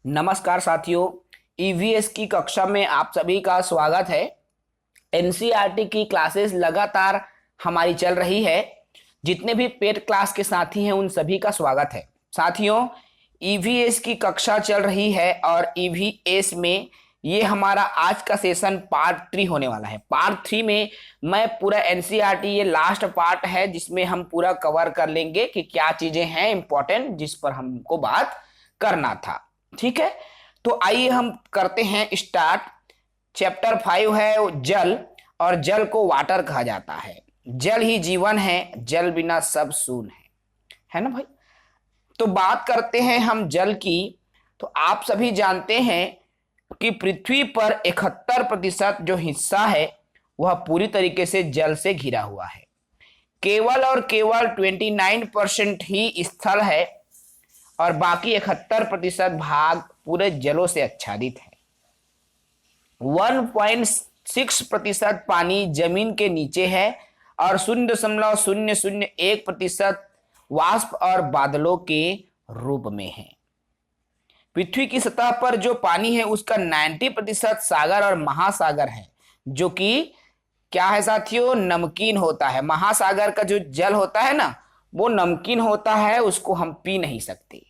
नमस्कार साथियों। ईवीएस की कक्षा में आप सभी का स्वागत है। एनसीईआरटी की क्लासेस लगातार हमारी चल रही है। जितने भी पेड क्लास के साथी हैं उन सभी का स्वागत है। साथियों, ईवीएस की कक्षा चल रही है और ईवीएस में ये हमारा आज का सेशन पार्ट 3 होने वाला है। पार्ट 3 में मैं पूरा एनसीईआरटी, ये लास्ट पार्ट है जिसमें हम पूरा कवर कर लेंगे कि क्या चीजें हैं इंपॉर्टेंट जिस पर हमको बात करना था। ठीक है, तो आइए हम करते हैं स्टार्ट। चैप्टर 5 है जल, और जल को वाटर कहा जाता है। जल ही जीवन है, जल बिना सब सून है ना भाई। तो बात करते हैं हम जल की। तो आप सभी जानते हैं कि पृथ्वी पर 71% जो हिस्सा है वह पूरी तरीके से जल से घिरा हुआ है। केवल और केवल 29% ही स्थल है और बाकी 71% भाग पूरे जलों से आच्छादित है। 1.6% पानी जमीन के नीचे है और 0.001% वाष्प और बादलों के रूप में है। पृथ्वी की सतह पर जो पानी है उसका 90% सागर और महासागर है, जो कि क्या है साथियों, नमकीन होता है। महासागर का जो जल होता है ना, वो नमकीन होता है, उसको हम पी नहीं सकते,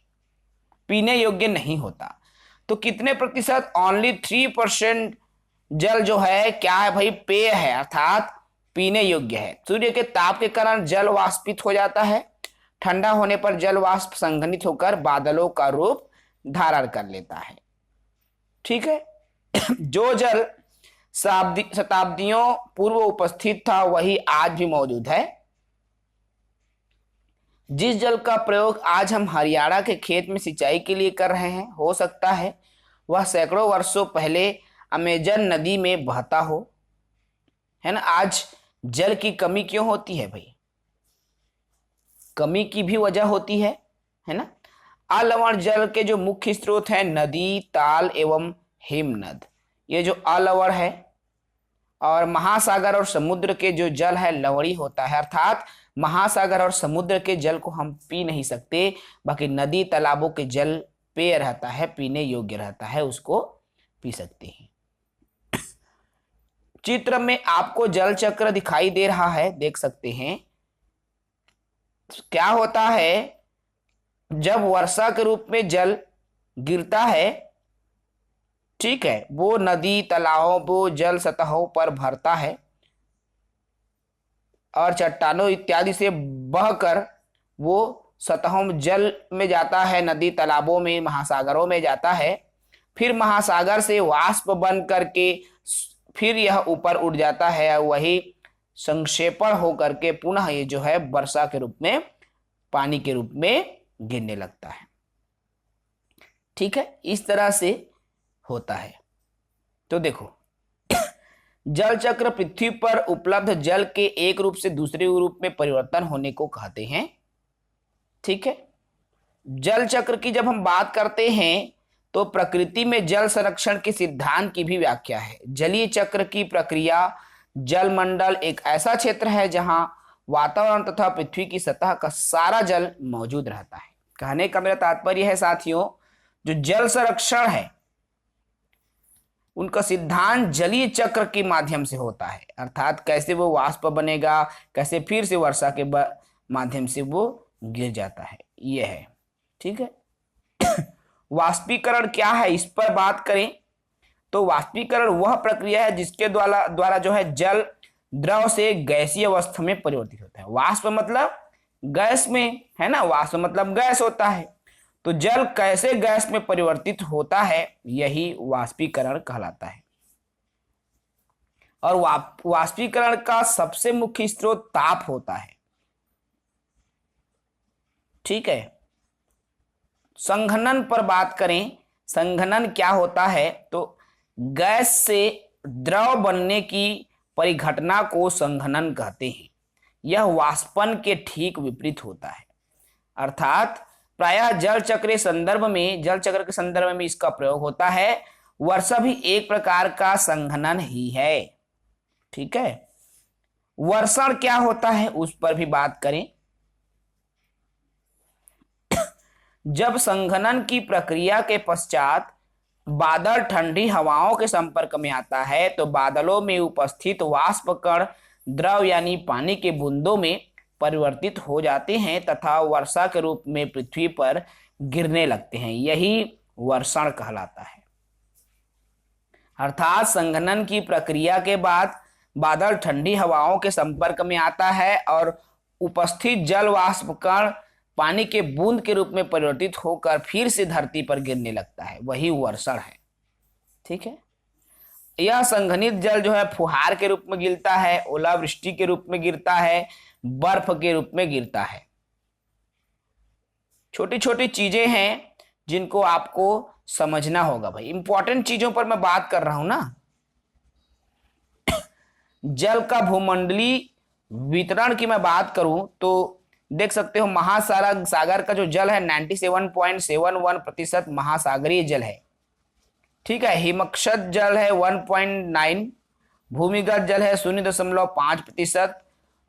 पीने योग्य नहीं होता। तो कितने प्रतिशत? ओनली 3% जल जो है क्या है भाई, पेय है, अर्थात पीने योग्य है। सूर्य के ताप के कारण जल वाष्पित हो जाता है। ठंडा होने पर जल वाष्प संघनित होकर बादलों का रूप धारण कर लेता है। ठीक है। जो जल शताब्दियों पूर्व उपस्थित था वही आज भी मौजूद है। जिस जल का प्रयोग आज हम हरियाणा के खेत में सिंचाई के लिए कर रहे हैं, हो सकता है वह सैकड़ों वर्षों पहले अमेजन नदी में बहता हो, है ना। आज जल की कमी क्यों होती है भाई? कमी की भी वजह होती है ना। अलवण जल के जो मुख्य स्रोत हैं नदी, ताल एवं हिमनद, ये जो अलवण है। और महासागर और समुद्र के जो जल है लवणी होता है, अर्थात महासागर और समुद्र के जल को हम पी नहीं सकते, बाकी नदी तालाबों के जल पेय रहता है, पीने योग्य रहता है, उसको पी सकते हैं। चित्र में आपको जल चक्र दिखाई दे रहा है, देख सकते हैं। क्या होता है, जब वर्षा के रूप में जल गिरता है, ठीक है, वो नदी तालाबों जल सतहों पर भरता है और चट्टानों इत्यादि से बहकर वो सतहों में जल में जाता है, नदी तालाबों में, महासागरों में जाता है। फिर महासागर से वाष्प बन करके फिर यह ऊपर उड़ जाता है, वही संक्षेपण होकर के पुनः ये जो है वर्षा के रूप में, पानी के रूप में गिरने लगता है। ठीक है, इस तरह से होता है। तो देखो, जल चक्र पृथ्वी पर उपलब्ध जल के एक रूप से दूसरे रूप में परिवर्तन होने को कहते हैं। ठीक है, जल चक्र की जब हम बात करते हैं तो प्रकृति में जल संरक्षण के सिद्धांत की भी व्याख्या है। जलीय चक्र की प्रक्रिया, जलमंडल एक ऐसा क्षेत्र है जहां वातावरण तथा पृथ्वी की सतह का सारा जल मौजूद रहता है। कहने का मेरा तात्पर्य है साथियों, जो जल संरक्षण है उनका सिद्धांत जलीय चक्र के माध्यम से होता है, अर्थात कैसे वो वाष्प बनेगा, कैसे फिर से वर्षा के माध्यम से वो गिर जाता है, ये है। ठीक है। वाष्पीकरण क्या है, इस पर बात करें तो वाष्पीकरण वह प्रक्रिया है जिसके द्वारा जो है जल द्रव से गैसीय अवस्था में परिवर्तित होता है। वाष्प मतलब गैस में, है ना, वाष्प मतलब गैस होता है। तो जल कैसे गैस में परिवर्तित होता है, यही वाष्पीकरण कहलाता है। और वाष्पीकरण का सबसे मुख्य स्रोत ताप होता है। ठीक है। संघनन पर बात करें, संघनन क्या होता है, तो गैस से द्रव बनने की परिघटना को संघनन कहते हैं। यह वाष्पन के ठीक विपरीत होता है, अर्थात प्रायः जल चक्र के संदर्भ में इसका प्रयोग होता है। वर्षा भी एक प्रकार का संघनन ही है। ठीक है। वर्षण क्या होता है उस पर भी बात करें। जब संघनन की प्रक्रिया के पश्चात बादल ठंडी हवाओं के संपर्क में आता है तो बादलों में उपस्थित वाष्प कण द्रव यानी पानी के बूंदों में परिवर्तित हो जाते हैं तथा वर्षा के रूप में पृथ्वी पर गिरने लगते हैं। यही वर्षण कहलाता है। अर्थात संघनन की प्रक्रिया के बाद बादल ठंडी हवाओं के संपर्क में आता है और उपस्थित जल वाष्प कण पानी के बूंद के रूप में परिवर्तित होकर फिर से धरती पर गिरने लगता है, वही वर्षण है। ठीक है। यह संघनित जल जो है फुहार के रूप में गिरता है, ओलावृष्टि के रूप में गिरता है, बर्फ के रूप में गिरता है। छोटी छोटी चीजें हैं जिनको आपको समझना होगा भाई। इंपॉर्टेंट चीजों पर मैं बात कर रहा हूं ना। जल का भूमंडलीय वितरण की मैं बात करूं तो देख सकते हो महासागर सागर का जो जल है 97.71% महासागरीय जल है। ठीक है। हिमक्षत जल है 1.9, भूमिगत जल है 0.5%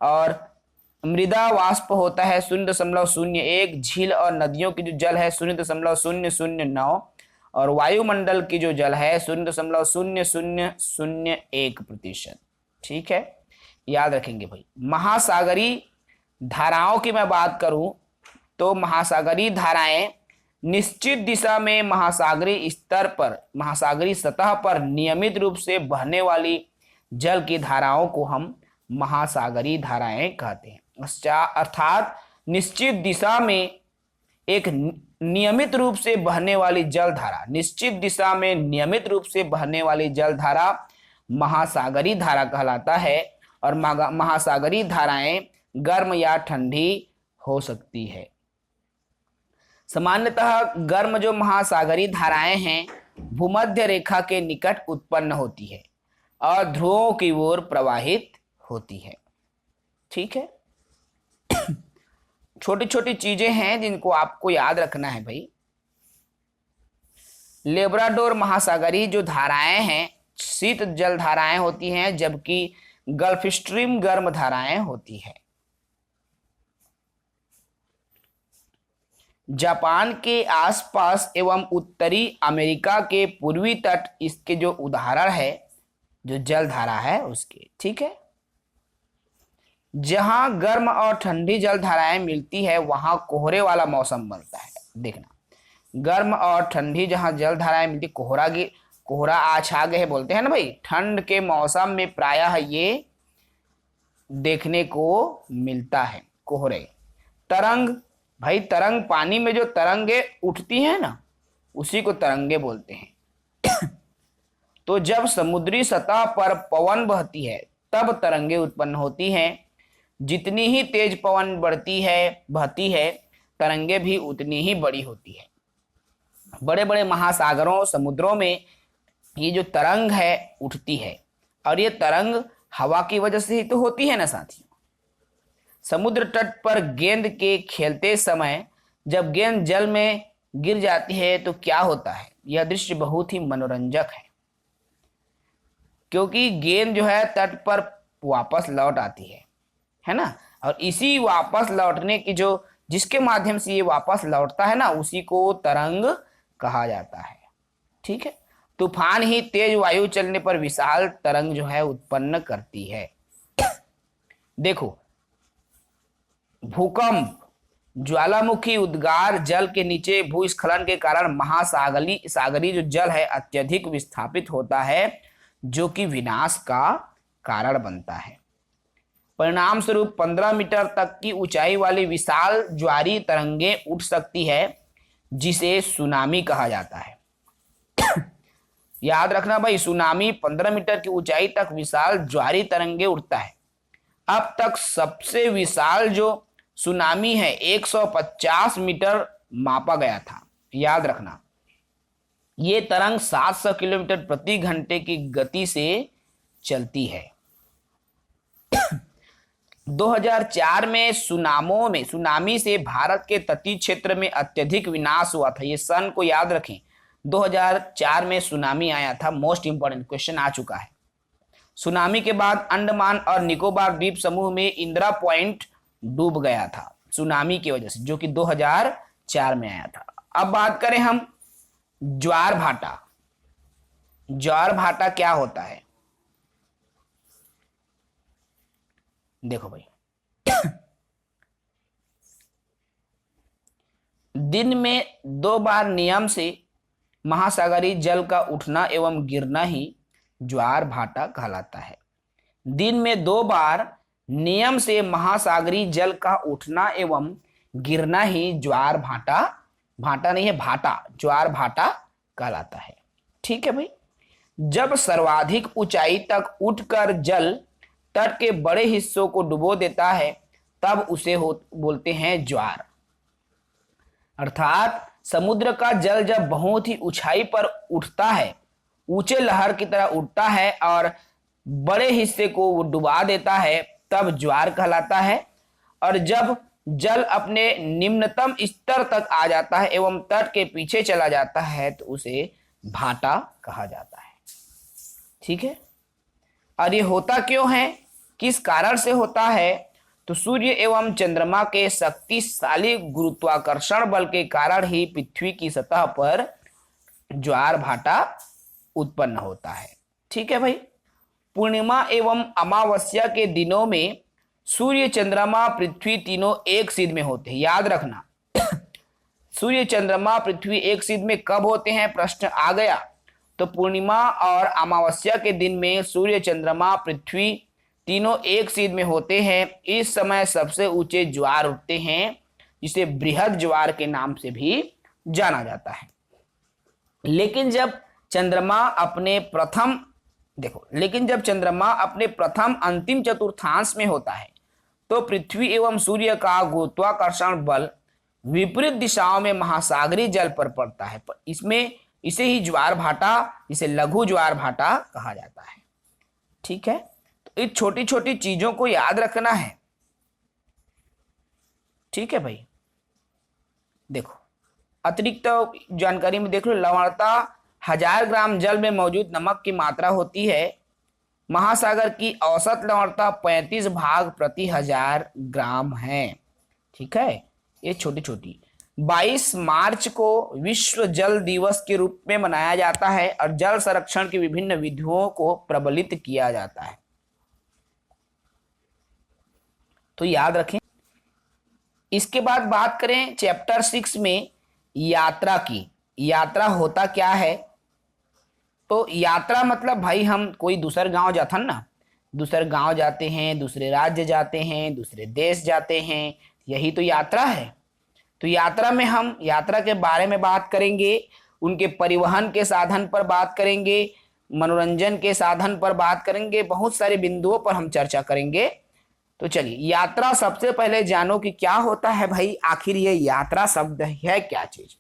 और मृदा वाष्प होता है 0.01, झील और नदियों की जो जल है 0.009 और वायुमंडल की जो जल है 0.0001%। ठीक है, याद रखेंगे भाई। महासागरीय धाराओं की मैं बात करूं तो महासागरीय धाराएं निश्चित दिशा में महासागरीय स्तर पर, महासागरीय सतह पर नियमित रूप से बहने वाली जल की धाराओं को हम महासागरीय धाराएं कहते हैं। अर्थात निश्चित दिशा में एक नियमित रूप से बहने वाली जल धारा, निश्चित दिशा में नियमित रूप से बहने वाली जल धारा महासागरीय धारा कहलाता है। और महासागरीय धाराएं गर्म या ठंडी हो सकती है। सामान्यतः गर्म जो महासागरीय धाराएं हैं भूमध्य रेखा के निकट उत्पन्न होती है और ध्रुवों की ओर प्रवाहित होती है। ठीक है। छोटी छोटी चीजें हैं जिनको आपको याद रखना है भाई। लेब्राडोर महासागरीय जो धाराएं हैं शीत जल धाराएं होती हैं, जबकि गल्फ स्ट्रीम गर्म धाराएं होती है। जापान के आसपास एवं उत्तरी अमेरिका के पूर्वी तट इसके जो उदाहरण है, जो जल धारा है उसके। ठीक है। जहां गर्म और ठंडी जल धाराएं मिलती है वहां कोहरे वाला मौसम बनता है। देखना, गर्म और ठंडी जहां जल धाराएं मिलती, कोहरा आछा गए बोलते हैं ना भाई। ठंड के मौसम में प्रायः ये देखने को मिलता है कोहरे। तरंग भाई, तरंग पानी में जो तरंगे उठती हैं ना उसी को तरंगे बोलते हैं। तो जब समुद्री सतह पर पवन बहती है तब तरंगे उत्पन्न होती हैं। जितनी ही तेज पवन बहती है तरंगे भी उतनी ही बड़ी होती है। बड़े बड़े महासागरों समुद्रों में ये जो तरंग है उठती है और ये तरंग हवा की वजह से ही तो होती है ना साथियों। समुद्र तट पर गेंद के खेलते समय जब गेंद जल में गिर जाती है तो क्या होता है, यह दृश्य बहुत ही मनोरंजक है क्योंकि गेंद जो है तट पर वापस लौट आती है ना। और इसी वापस लौटने की जो जिसके माध्यम से ये वापस लौटता है ना उसी को तरंग कहा जाता है। ठीक है। तूफान ही तेज वायु चलने पर विशाल तरंग जो है उत्पन्न करती है। देखो, भूकंप, ज्वालामुखी उद्गार, जल के नीचे भूस्खलन के कारण महासागरीय जो जल है अत्यधिक विस्थापित होता है जो कि विनाश का कारण बनता है। परिणाम स्वरूप 15 मीटर तक की ऊंचाई वाली विशाल ज्वारीय तरंगें उठ सकती है जिसे सुनामी कहा जाता है। याद रखना भाई, सुनामी 15 मीटर की ऊंचाई तक विशाल ज्वारीय तरंगे उठता है। अब तक सबसे विशाल जो सुनामी है 150 मीटर मापा गया था। याद रखना, ये तरंग 700 किलोमीटर प्रति घंटे की गति से चलती है। 2004 में सुनामी से भारत के तटीय क्षेत्र में अत्यधिक विनाश हुआ था। ये सन को याद रखें, 2004 में सुनामी आया था। मोस्ट इंपॉर्टेंट क्वेश्चन आ चुका है। सुनामी के बाद अंडमान और निकोबार द्वीप समूह में इंदिरा पॉइंट डूब गया था सुनामी की वजह से, जो कि 2004 में आया था। अब बात करें हम ज्वार भाटा। ज्वार भाटा क्या होता है? देखो भाई, दिन में 2 बार नियम से महासागरीय जल का उठना एवं गिरना ही ज्वार भाटा कहलाता है। दिन में 2 बार नियम से महासागरीय जल का उठना एवं गिरना ही ज्वार भाटा, भाटा नहीं है भाटा, ज्वार भाटा कहलाता है। ठीक है भाई। जब सर्वाधिक ऊंचाई तक उठकर जल तट के बड़े हिस्सों को डुबो देता है तब उसे बोलते हैं ज्वार। अर्थात समुद्र का जल जब बहुत ही ऊंचाई पर उठता है, ऊंचे लहर की तरह उठता है और बड़े हिस्से को वो डुबा देता है, तब ज्वार कहलाता है। और जब जल अपने निम्नतम स्तर तक आ जाता है एवं तट के पीछे चला जाता है तो उसे भाटा कहा जाता है। ठीक है। और ये होता क्यों है, किस कारण से होता है? तो सूर्य एवं चंद्रमा के शक्तिशाली गुरुत्वाकर्षण बल के कारण ही पृथ्वी की सतह पर ज्वार भाटा उत्पन्न होता है। ठीक है भाई। पूर्णिमा एवं अमावस्या के दिनों में सूर्य चंद्रमा पृथ्वी तीनों एक सिध में होते हैं। याद रखना, सूर्य चंद्रमा पृथ्वी एक सिध में कब होते हैं? प्रश्न आ गया। तो पूर्णिमा और अमावस्या के दिन में सूर्य चंद्रमा पृथ्वी तीनों एक सिध में होते हैं। इस समय सबसे ऊंचे ज्वार उठते हैं, जिसे बृहद ज्वार के नाम से भी जाना जाता है। लेकिन जब चंद्रमा अपने प्रथम अंतिम चतुर्थांश में होता है तो पृथ्वी एवं सूर्य का गुरुत्वाकर्षण बल विपरीत दिशाओं में महासागरीय जल पर पड़ता है। इसे ही ज्वार भाटा, इसे लघु ज्वार भाटा कहा जाता है। ठीक है। तो इस छोटी छोटी चीजों को याद रखना है। ठीक है भाई। देखो, अतिरिक्त जानकारी में देख लो, लवणता 1000 ग्राम जल में मौजूद नमक की मात्रा होती है। महासागर की औसत लवणता 35 भाग प्रति 1000 ग्राम है। ठीक है। ये छोटी छोटी 22 मार्च को विश्व जल दिवस के रूप में मनाया जाता है और जल संरक्षण की विभिन्न विधियों को प्रबलित किया जाता है। तो याद रखें। इसके बाद बात करें चैप्टर 6 में यात्रा की। यात्रा होता क्या है? तो यात्रा मतलब भाई हम कोई दूसरे गांव जाते हैं ना, दूसरे गांव जाते हैं, दूसरे राज्य जाते हैं, दूसरे देश जाते हैं, यही तो यात्रा है। तो यात्रा में हम यात्रा के बारे में बात करेंगे, उनके परिवहन के साधन पर बात करेंगे, मनोरंजन के साधन पर बात करेंगे, बहुत सारे बिंदुओं पर हम चर्चा करेंगे। तो चलिए, यात्रा सबसे पहले जानो कि क्या होता है भाई, आखिर ये यात्रा शब्द है क्या चीज?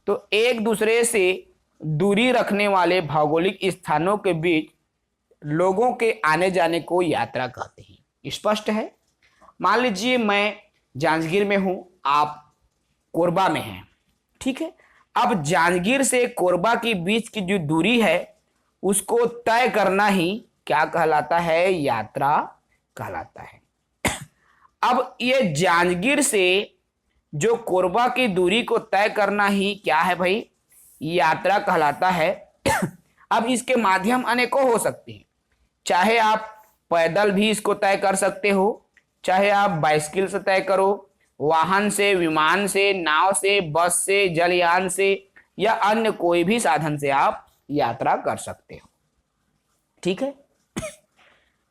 तो एक दूसरे से दूरी रखने वाले भौगोलिक स्थानों के बीच लोगों के आने जाने को यात्रा कहते हैं। स्पष्ट है? मान लीजिए मैं जांजगीर में हूं, आप कोरबा में हैं। ठीक है। अब जांजगीर से कोरबा के बीच की जो दूरी है उसको तय करना ही क्या कहलाता है? यात्रा कहलाता है। अब ये जांजगीर से जो कोरबा की दूरी को तय करना ही क्या है भाई? यात्रा कहलाता है। अब इसके माध्यम अनेकों हो सकते हैं। चाहे आप पैदल भी इसको तय कर सकते हो, चाहे आप बाइसिकल से तय करो, वाहन से, विमान से, नाव से, बस से, जलयान से या अन्य कोई भी साधन से आप यात्रा कर सकते हो। ठीक है।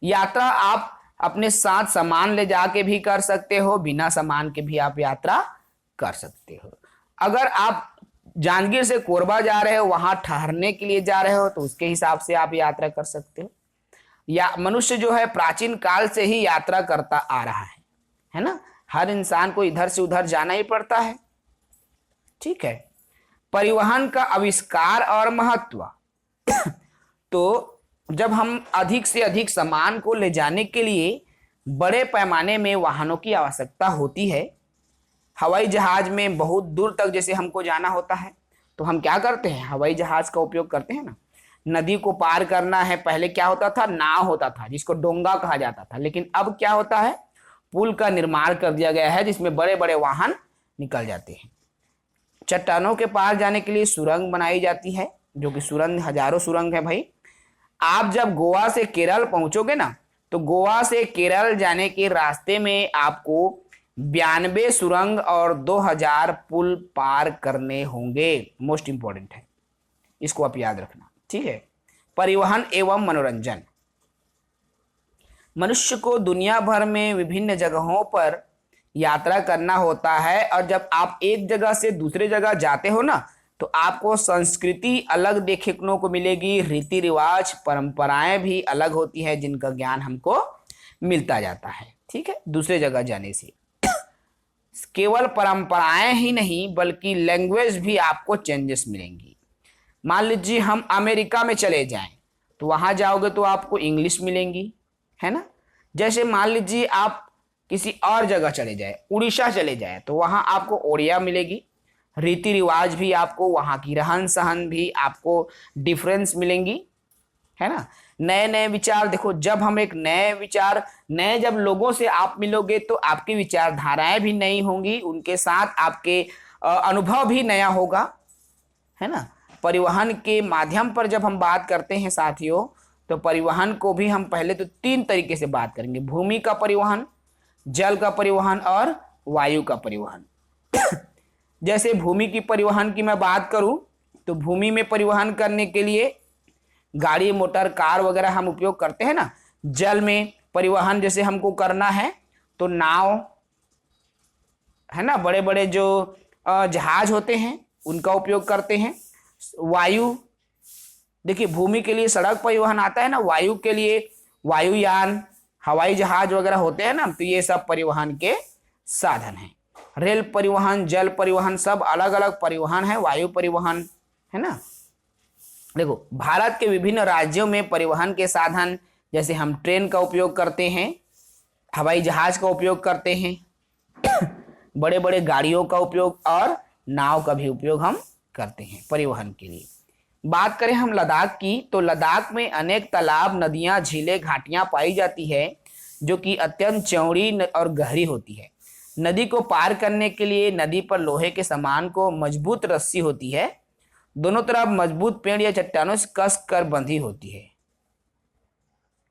यात्रा आप अपने साथ सामान ले जाके भी कर सकते हो, बिना सामान के भी आप यात्रा कर सकते हो। अगर आप जांजगीर से कोरबा जा रहे हो, वहां ठहरने के लिए जा रहे हो, तो उसके हिसाब से आप यात्रा कर सकते हो। या मनुष्य जो है प्राचीन काल से ही यात्रा करता आ रहा है ना। हर इंसान को इधर से उधर जाना ही पड़ता है। ठीक है। परिवहन का आविष्कार और महत्व। तो जब हम अधिक से अधिक सामान को ले जाने के लिए बड़े पैमाने में वाहनों की आवश्यकता होती है। हवाई जहाज में बहुत दूर तक जैसे हमको जाना होता है तो हम क्या करते हैं? हवाई जहाज का उपयोग करते हैं ना। नदी को पार करना है, पहले क्या होता था? नाव होता था जिसको डोंगा कहा जाता था। लेकिन अब क्या होता है? पुल का निर्माण कर दिया गया है जिसमें बड़े बड़े वाहन निकल जाते हैं। चट्टानों के पार जाने के लिए सुरंग बनाई जाती है, जो कि सुरंग हजारों सुरंग है भाई। आप जब गोवा से केरल पहुंचोगे ना, तो गोवा से केरल जाने के रास्ते में आपको 92 सुरंग और 2000 पुल पार करने होंगे। मोस्ट इंपॉर्टेंट है, इसको आप याद रखना, ठीक है। परिवहन एवं मनोरंजन। मनुष्य को दुनिया भर में विभिन्न जगहों पर यात्रा करना होता है, और जब आप एक जगह से दूसरे जगह जाते हो ना, तो आपको संस्कृति अलग देखने को मिलेगी, रीति रिवाज परंपराएं भी अलग होती है, जिनका ज्ञान हमको मिलता जाता है, ठीक है, दूसरे जगह जाने से। केवल परंपराएं ही नहीं बल्कि लैंग्वेज भी आपको चेंजेस मिलेंगी। मान लीजिए हम अमेरिका में चले जाएं, तो वहां जाओगे तो आपको इंग्लिश मिलेंगी, है ना। जैसे मान लीजिए आप किसी और जगह चले जाए, उड़ीसा चले जाए, तो वहां आपको ओडिया मिलेगी, रीति रिवाज भी आपको, वहां की रहन सहन भी आपको डिफरेंस मिलेंगी, है ना। नए नए विचार, देखो जब हम एक नए विचार, नए जब लोगों से आप मिलोगे तो आपकी विचारधाराएं भी नई होंगी, उनके साथ आपके अनुभव भी नया होगा, है ना। परिवहन के माध्यम पर जब हम बात करते हैं साथियों, तो परिवहन को भी हम पहले तो 3 तरीके से बात करेंगे: भूमि का परिवहन, जल का परिवहन और वायु का परिवहन। जैसे भूमि की परिवहन की मैं बात करूं, तो भूमि में परिवहन करने के लिए गाड़ी मोटर कार वगैरह हम उपयोग करते हैं ना। जल में परिवहन जैसे हमको करना है तो नाव, है ना, बड़े बड़े जो जहाज होते हैं उनका उपयोग करते हैं। वायु, देखिए भूमि के लिए सड़क परिवहन आता है ना, वायु के लिए वायुयान, हवाई जहाज वगैरह होते हैं ना, तो ये सब परिवहन के साधन हैं। रेल परिवहन, जल परिवहन, सब अलग अलग परिवहन है, वायु परिवहन, है ना। देखो भारत के विभिन्न राज्यों में परिवहन के साधन, जैसे हम ट्रेन का उपयोग करते हैं, हवाई जहाज का उपयोग करते हैं, बड़े बड़े गाड़ियों का उपयोग और नाव का भी उपयोग हम करते हैं परिवहन के लिए। बात करें हम लद्दाख की, तो लद्दाख में अनेक तालाब, नदियां, झीलें, घाटियां पाई जाती है, जो कि अत्यंत चौड़ी और गहरी होती है। नदी को पार करने के लिए नदी पर लोहे के सामान को मजबूत रस्सी होती है, दोनों तरफ मजबूत पेड़ या चट्टानों से कस कर बंधी होती है,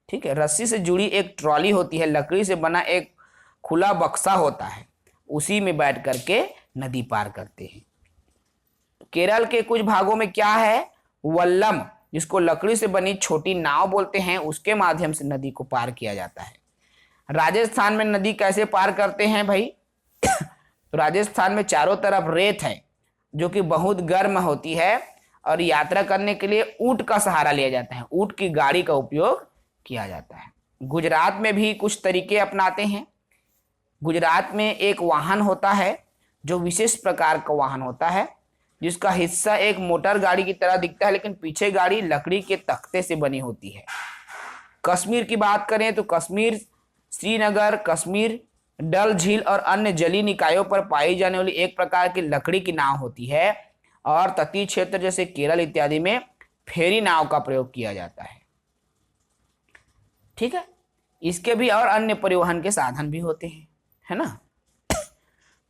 ठीक है। रस्सी से जुड़ी एक ट्रॉली होती है, लकड़ी से बना एक खुला बक्सा होता है, उसी में बैठ करके नदी पार करते हैं। केरल के कुछ भागों में क्या है, वल्लम, जिसको लकड़ी से बनी छोटी नाव बोलते हैं, उसके माध्यम से नदी को पार किया जाता है। राजस्थान में नदी कैसे पार करते हैं भाई? तो राजस्थान में चारों तरफ रेत है, जो कि बहुत गर्म होती है, और यात्रा करने के लिए ऊंट का सहारा लिया जाता है, ऊंट की गाड़ी का उपयोग किया जाता है। गुजरात में भी कुछ तरीके अपनाते हैं। गुजरात में एक वाहन होता है, जो विशेष प्रकार का वाहन होता है, जिसका हिस्सा एक मोटर गाड़ी की तरह दिखता है, लेकिन पीछे गाड़ी लकड़ी के तख्ते से बनी होती है। कश्मीर की बात करें तो कश्मीर, श्रीनगर, कश्मीर डल झील और अन्य जलीय निकायों पर पाई जाने वाली एक प्रकार की लकड़ी की नाव होती है, और तटीय क्षेत्र जैसे केरल इत्यादि में फेरी नाव का प्रयोग किया जाता है, ठीक है। इसके भी और अन्य परिवहन के साधन भी होते हैं, है ना।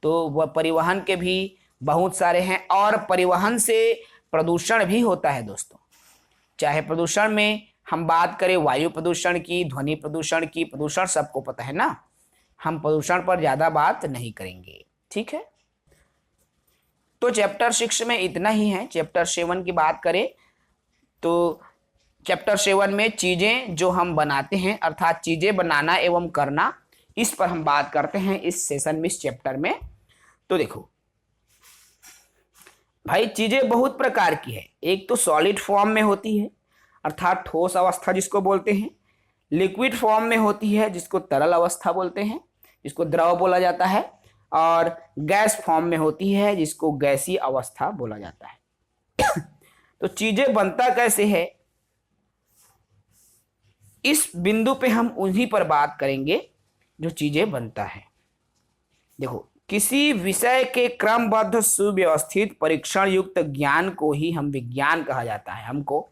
तो वह परिवहन के भी बहुत सारे हैं, और परिवहन से प्रदूषण भी होता है दोस्तों। चाहे प्रदूषण में हम बात करें वायु प्रदूषण की, ध्वनि प्रदूषण की, प्रदूषण सबको पता है ना, हम प्रदूषण पर ज्यादा बात नहीं करेंगे, ठीक है। तो चैप्टर 6 में इतना ही है। चैप्टर 7 की बात करें तो चैप्टर 7 में चीजें जो हम बनाते हैं, अर्थात चीजें बनाना एवं करना, इस पर हम बात करते हैं इस सेशन में, इस चैप्टर में। तो देखो भाई, चीजें बहुत प्रकार की है। एक तो सॉलिड फॉर्म में होती है, अर्थात ठोस अवस्था जिसको बोलते हैं। लिक्विड फॉर्म में होती है, जिसको तरल अवस्था बोलते हैं, जिसको द्रव बोला जाता है। और गैस फॉर्म में होती है, जिसको गैसीय अवस्था बोला जाता है। तो चीजें बनता कैसे है, इस बिंदु पे हम उन्हीं पर बात करेंगे जो चीजें बनता है। देखो, किसी विषय के क्रमबद्ध सुव्यवस्थित परीक्षण युक्त ज्ञान को ही हम विज्ञान कहा जाता है। हमको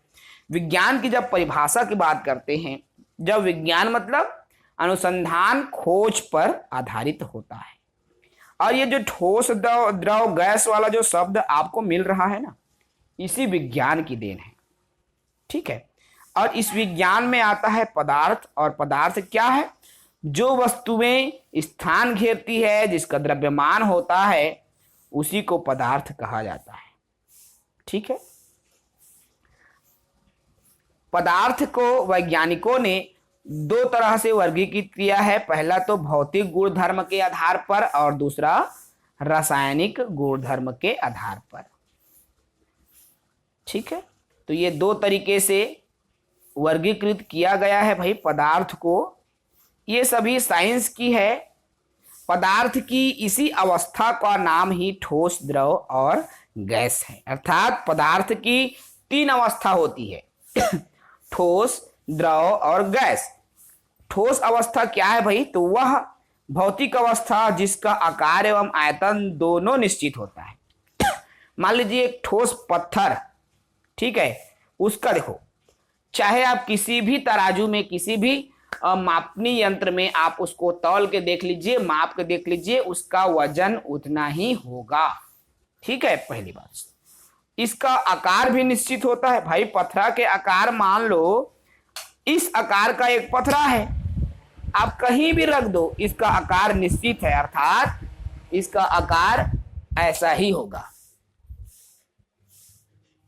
विज्ञान की जब परिभाषा की बात करते हैं, जब विज्ञान मतलब अनुसंधान खोज पर आधारित होता है, और ये जो ठोस द्रव द्रव गैस वाला जो शब्द आपको मिल रहा है ना, इसी विज्ञान की देन है। ठीक है, और इस विज्ञान में आता है पदार्थ, और पदार्थ क्या है? जो वस्तुएं स्थान घेरती है, जिसका द्रव्यमान होता है, उसी को पदार्थ कहा जाता है। ठीक है, पदार्थ को वैज्ञानिकों ने दो तरह से वर्गीकृत किया है। पहला तो भौतिक गुणधर्म के आधार पर, और दूसरा रासायनिक गुणधर्म के आधार पर। ठीक है, तो ये दो तरीके से वर्गीकृत किया गया है भाई पदार्थ को। ये सभी साइंस की है। पदार्थ की इसी अवस्था का नाम ही ठोस, द्रव और गैस है। अर्थात पदार्थ की तीन अवस्था होती है ठोस, द्रव और गैस। ठोस अवस्था क्या है भाई? तो वह भौतिक अवस्था जिसका आकार एवं आयतन दोनों निश्चित होता है। मान लीजिए एक ठोस पत्थर, ठीक है, उसका देखो, चाहे आप किसी भी तराजू में, किसी भी मापनी यंत्र में आप उसको तौल के देख लीजिए, माप के देख लीजिए, उसका वजन उतना ही होगा। ठीक है, पहली बात। इसका आकार भी निश्चित होता है भाई। पथरा के आकार, मान लो इस आकार का एक पथरा है, आप कहीं भी रख दो, इसका आकार निश्चित है, अर्थात इसका आकार ऐसा ही होगा।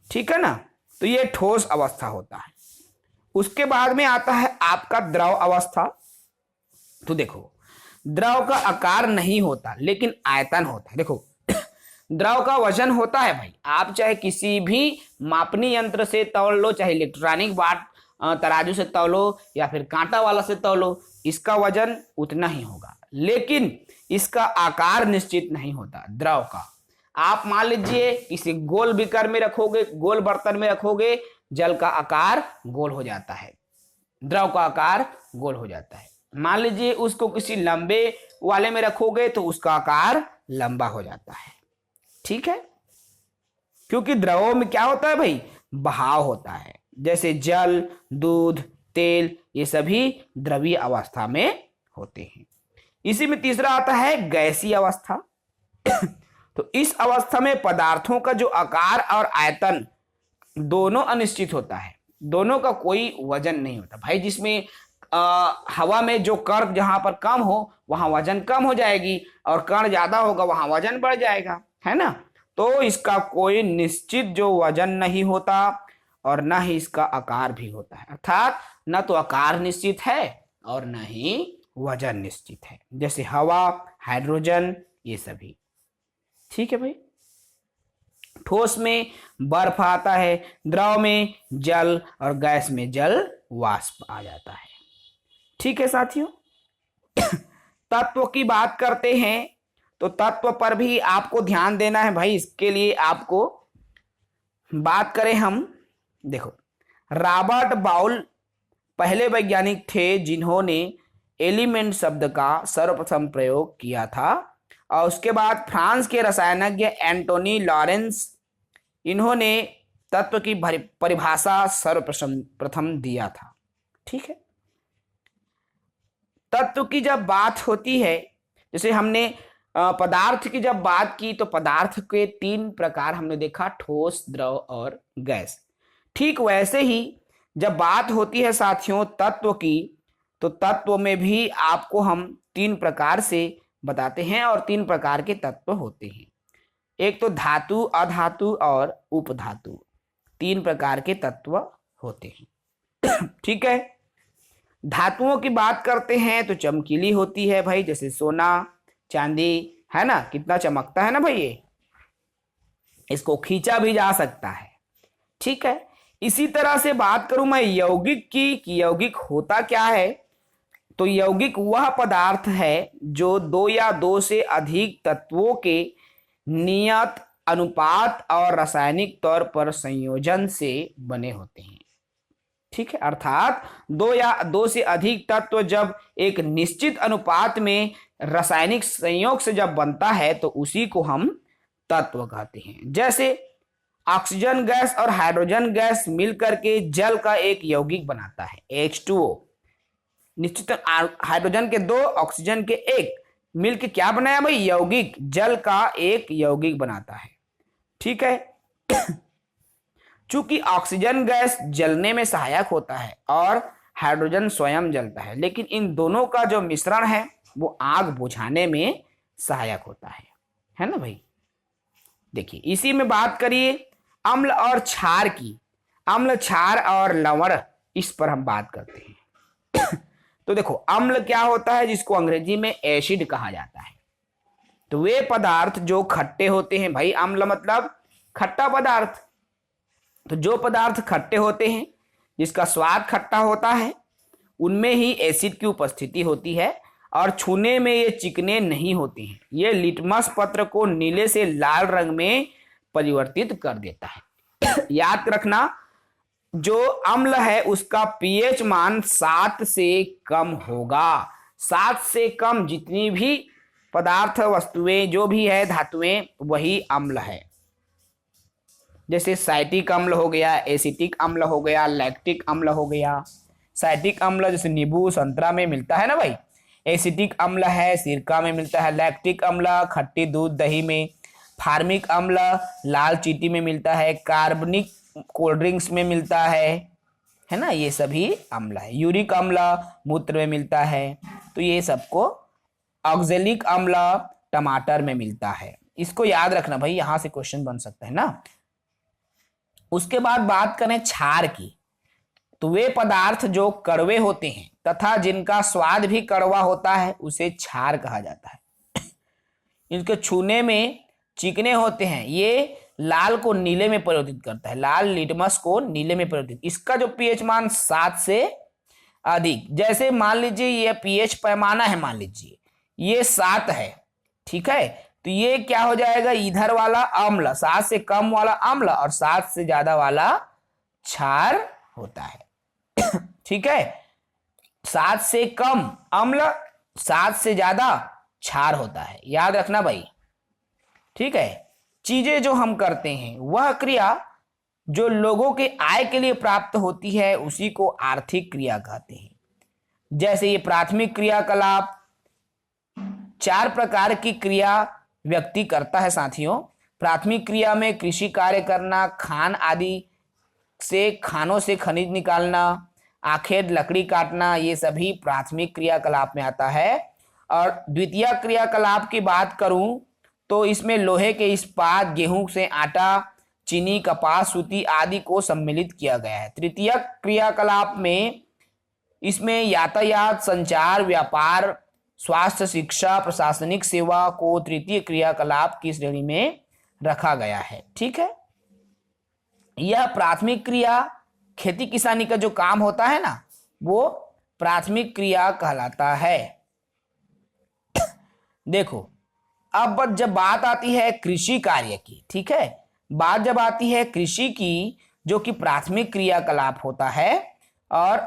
ठीक है ना, तो ये ठोस अवस्था होता है। उसके बाद में आता है आपका द्रव अवस्था। तो देखो, द्रव का आकार नहीं होता लेकिन आयतन होता है। देखो, द्रव का वजन होता है भाई। आप चाहे किसी भी मापनी यंत्र से तौल लो, चाहे इलेक्ट्रॉनिक बाट तराजू से तौलो, या फिर कांटा वाला से तौलो, इसका वजन उतना ही होगा, लेकिन इसका आकार निश्चित नहीं होता द्रव का। आप मान लीजिए किसी गोल बीकर में रखोगे, गोल बर्तन में रखोगे, जल का आकार गोल हो जाता है, द्रव का आकार गोल हो जाता है। मान लीजिए उसको किसी लंबे वाले में रखोगे तो उसका आकार लंबा हो जाता है। ठीक है, क्योंकि द्रवों में क्या होता है भाई? बहाव होता है। जैसे जल, दूध, तेल, ये सभी द्रवीय अवस्था में होते हैं। इसी में तीसरा आता है गैसीय अवस्था। तो इस अवस्था में पदार्थों का जो आकार और आयतन दोनों अनिश्चित होता है, दोनों का कोई वजन नहीं होता भाई। जिसमें हवा में जो कण जहां पर कम हो वहां वजन कम हो जाएगी, और कण ज्यादा होगा वहां वजन बढ़ जाएगा, है ना। तो इसका कोई निश्चित जो वजन नहीं होता और न ही इसका आकार भी होता है। अर्थात न तो आकार निश्चित है और न ही वजन निश्चित है, जैसे हवा, हाइड्रोजन, ये सभी। ठीक है भाई। ठोस में बर्फ आता है, द्रव में जल, और गैस में जल वाष्प आ जाता है। ठीक है साथियों। तत्व की बात करते हैं तो तत्व पर भी आपको ध्यान देना है भाई। इसके लिए आपको बात करें हम, देखो, रॉबर्ट बाउल पहले वैज्ञानिक थे जिन्होंने एलिमेंट शब्द का सर्वप्रथम प्रयोग किया था, और उसके बाद फ्रांस के रसायनज्ञ एंटोनी लॉरेंस, इन्होंने तत्व की परिभाषा सर्वप्रथम दिया था। ठीक है, तत्व की जब बात होती है, जैसे हमने पदार्थ की जब बात की, तो पदार्थ के तीन प्रकार हमने देखा, ठोस, द्रव और गैस। ठीक वैसे ही जब बात होती है साथियों तत्व की, तो तत्व में भी आपको हम तीन प्रकार से बताते हैं, और तीन प्रकार के तत्व होते हैं। एक तो धातु, अधातु और उपधातु, तीन प्रकार के तत्व होते हैं। ठीक है, धातुओं की बात करते हैं तो चमकीली होती है भाई, जैसे सोना, चांदी, है ना, कितना चमकता है ना भाई ये, इसको खींचा भी जा सकता है। ठीक है, इसी तरह से बात करूं मैं यौगिक की, कि यौगिक होता क्या है, तो यौगिक वह पदार्थ है जो दो या दो से अधिक तत्वों के नियत अनुपात और रासायनिक तौर पर संयोजन से बने होते हैं। ठीक है, अर्थात दो या दो से अधिक तत्व जब एक निश्चित अनुपात में रासायनिक संयोग से जब बनता है तो उसी को हम तत्व कहते हैं। जैसे ऑक्सीजन गैस और हाइड्रोजन गैस मिलकर के जल का एक यौगिक बनाता है, H2O। निश्चित हाइड्रोजन के दो, ऑक्सीजन के एक, मिलके क्या बनाया भाई, यौगिक, जल का एक यौगिक बनाता है। ठीक है। चूंकि ऑक्सीजन गैस जलने में सहायक होता है और हाइड्रोजन स्वयं जलता है, लेकिन इन दोनों का जो मिश्रण है वो आग बुझाने में सहायक होता है ना भाई। देखिए इसी में बात करिए अम्ल और क्षार की। अम्ल, क्षार और लवण, इस पर हम बात करते हैं। तो देखो अम्ल क्या होता है, जिसको अंग्रेजी में एसिड कहा जाता है। तो वे पदार्थ जो खट्टे होते हैं भाई, अम्ल मतलब खट्टा पदार्थ। तो जो पदार्थ खट्टे होते हैं, जिसका स्वाद खट्टा होता है, उनमें ही एसिड की उपस्थिति होती है और छूने में ये चिकने नहीं होते हैं। ये लिटमस पत्र को नीले से लाल रंग में परिवर्तित कर देता है। याद रखना, जो अम्ल है उसका पीएच मान 7 से कम होगा। 7 से कम जितनी भी पदार्थ, वस्तुएं, जो भी है धातुएं, वही अम्ल है। जैसे साइटिक अम्ल हो गया, एसिटिक अम्ल हो गया, लैक्टिक अम्ल हो गया। साइटिक अम्ल जैसे नींबू, संतरा में मिलता है ना भाई। एसिटिक अम्ल है सिरका में मिलता है। लैक्टिक अम्ल खट्टी दूध, दही में। फार्मिक अम्ल लाल चींटी में मिलता है। कार्बनिक कोल्ड ड्रिंक्स में मिलता है ना। ये सभी अम्ल है। यूरिक अम्ल मूत्र में मिलता है। तो ये सबको ऑक्जेलिक अम्ल टमाटर में मिलता है। इसको याद रखना भाई, यहां से क्वेश्चन बन सकता है ना। उसके बाद बात करें क्षार की। तो वे पदार्थ जो कड़वे होते हैं तथा जिनका स्वाद भी कड़वा होता है, उसे क्षार कहा जाता है। इनके छूने में चिकने होते हैं। ये लाल को नीले में परिवर्तित करता है। लाल लिटमस को नीले में परिवर्तित। इसका जो पीएच मान 7 से अधिक, जैसे मान लीजिए ये पीएच पैमाना है, मान लीजिए ये 7 है, ठीक है। तो ये क्या हो जाएगा, इधर वाला अम्ल, 7 से कम वाला अम्ल और 7 से ज्यादा वाला क्षार होता है। ठीक है। 7 से कम अम्ल, 7 से ज्यादा क्षार होता है। याद रखना भाई। ठीक है। चीजें जो हम करते हैं, वह क्रिया जो लोगों के आय के लिए प्राप्त होती है, उसी को आर्थिक क्रिया कहते हैं। जैसे ये प्राथमिक क्रियाकलाप, 4 प्रकार की क्रिया व्यक्ति करता है साथियों। प्राथमिक क्रिया में कृषि कार्य करना, खान आदि से खानों से खनिज निकालना, आखेट लकड़ी काटना, ये सभी प्राथमिक क्रियाकलाप में आता है। और द्वितीय क्रियाकलाप की बात करूं तो इसमें लोहे के इस्पात, गेहूं से आटा, चीनी, कपास, सूती आदि को सम्मिलित किया गया है। तृतीय क्रियाकलाप में इसमें यातायात, संचार, व्यापार, स्वास्थ्य, शिक्षा, प्रशासनिक सेवा को तृतीय क्रियाकलाप की श्रेणी में रखा गया है। ठीक है। यह प्राथमिक क्रिया, खेती किसानी का जो काम होता है ना, वो प्राथमिक क्रिया कहलाता है। देखो अब जब बात आती है कृषि कार्य की, ठीक है, बात जब आती है कृषि की, जो कि प्राथमिक क्रियाकलाप होता है। और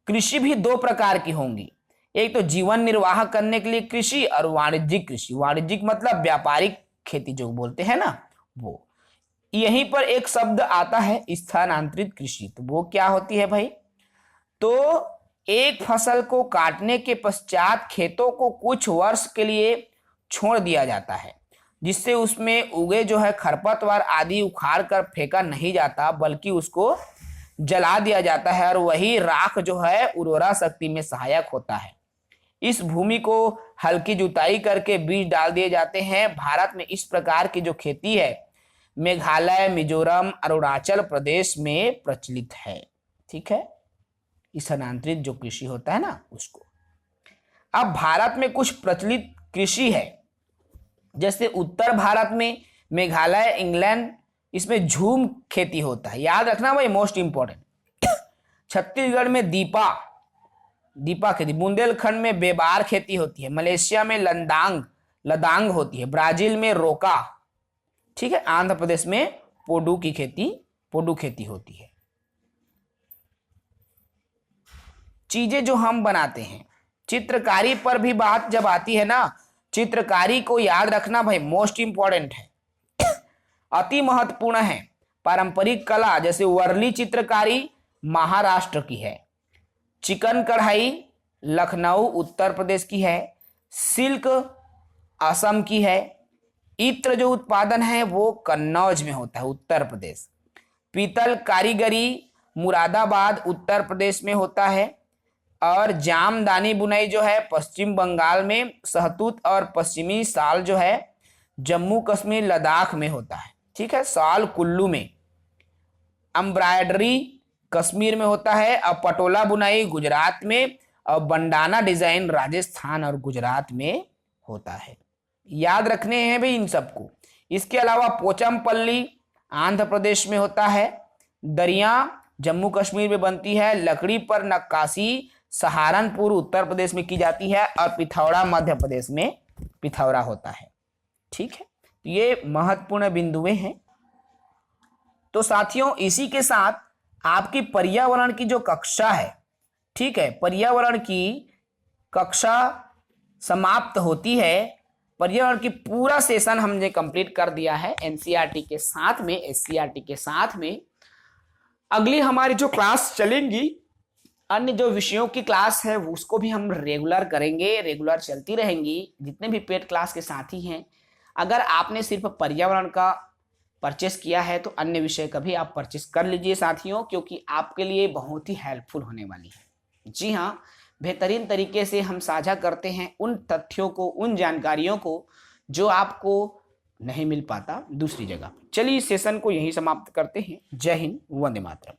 कृषि भी 2 प्रकार की होंगी। एक तो जीवन निर्वाह करने के लिए कृषि, और वाणिज्यिक कृषि। वाणिज्यिक मतलब व्यापारिक खेती जो बोलते हैं ना, वो। यहीं पर एक शब्द आता है स्थानांतरित कृषि। तो वो क्या होती है भाई, तो एक फसल को काटने के पश्चात खेतों को कुछ वर्ष के लिए छोड़ दिया जाता है, जिससे उसमें उगे जो है खरपतवार आदि उखाड़ कर फेंका नहीं जाता, बल्कि उसको जला दिया जाता है और वही राख जो है उर्वरा शक्ति में सहायक होता है। इस भूमि को हल्की जुताई करके बीज डाल दिए जाते हैं। भारत में इस प्रकार की जो खेती है मेघालय, मिजोरम, अरुणाचल प्रदेश में प्रचलित है। ठीक है। स्थानांतरित जो कृषि होता है ना, उसको। अब भारत में कुछ प्रचलित कृषि है, जैसे उत्तर भारत में मेघालय, इंग्लैंड, इसमें झूम खेती होता है। याद रखना भाई, मोस्ट इंपॉर्टेंट। छत्तीसगढ़ में दीपा खेती। बुंदेलखंड में बेबार खेती होती है। मलेशिया में लदांग होती है। ब्राजील में रोका। ठीक है। आंध्र प्रदेश में पोडू खेती होती है। चीजें जो हम बनाते हैं, चित्रकारी पर भी बात जब आती है ना, चित्रकारी को याद रखना भाई, मोस्ट इंपॉर्टेंट है, अति महत्वपूर्ण है। पारंपरिक कला जैसे वर्ली चित्रकारी महाराष्ट्र की है। चिकन कढ़ाई लखनऊ उत्तर प्रदेश की है। सिल्क असम की है। इत्र जो उत्पादन है वो कन्नौज में होता है, उत्तर प्रदेश। पीतल कारीगरी मुरादाबाद उत्तर प्रदेश में होता है। और जामदानी बुनाई जो है पश्चिम बंगाल में। शहतूत और पश्चिमी साल जो है जम्मू कश्मीर लद्दाख में होता है, ठीक है, साल कुल्लू में। एम्ब्रॉयडरी कश्मीर में होता है। और पटोला बुनाई गुजरात में। और बंडाना डिजाइन राजस्थान और गुजरात में होता है। याद रखने हैं भाई इन सबको। इसके अलावा पोचमपल्ली आंध्र प्रदेश में होता है। दरिया जम्मू कश्मीर में बनती है। लकड़ी पर नक्काशी सहारनपुर उत्तर प्रदेश में की जाती है। और पिथौरा मध्य प्रदेश में पिथौरा होता है, ठीक है। ये महत्वपूर्ण बिंदुएं हैं। तो साथियों इसी के साथ आपकी पर्यावरण की जो कक्षा है, ठीक है, पर्यावरण की कक्षा समाप्त होती है। पर्यावरण की पूरा सेशन हमने कंप्लीट कर दिया है एनसीईआरटी के साथ में, एससीईआरटी के साथ में। अगली हमारी जो क्लास चलेंगी, अन्य जो विषयों की क्लास है उसको भी हम रेगुलर करेंगे, रेगुलर चलती रहेंगी। जितने भी पेड क्लास के साथी हैं, अगर आपने सिर्फ पर्यावरण का परचेस किया है तो अन्य विषय का भी आप परचेस कर लीजिए साथियों, क्योंकि आपके लिए बहुत ही हेल्पफुल होने वाली है। जी हाँ, बेहतरीन तरीके से हम साझा करते हैं उन तथ्यों को, उन जानकारियों को जो आपको नहीं मिल पाता दूसरी जगह। चलिए इस सेशन को यहीं समाप्त करते हैं। जय हिंद, वंदे मातरम।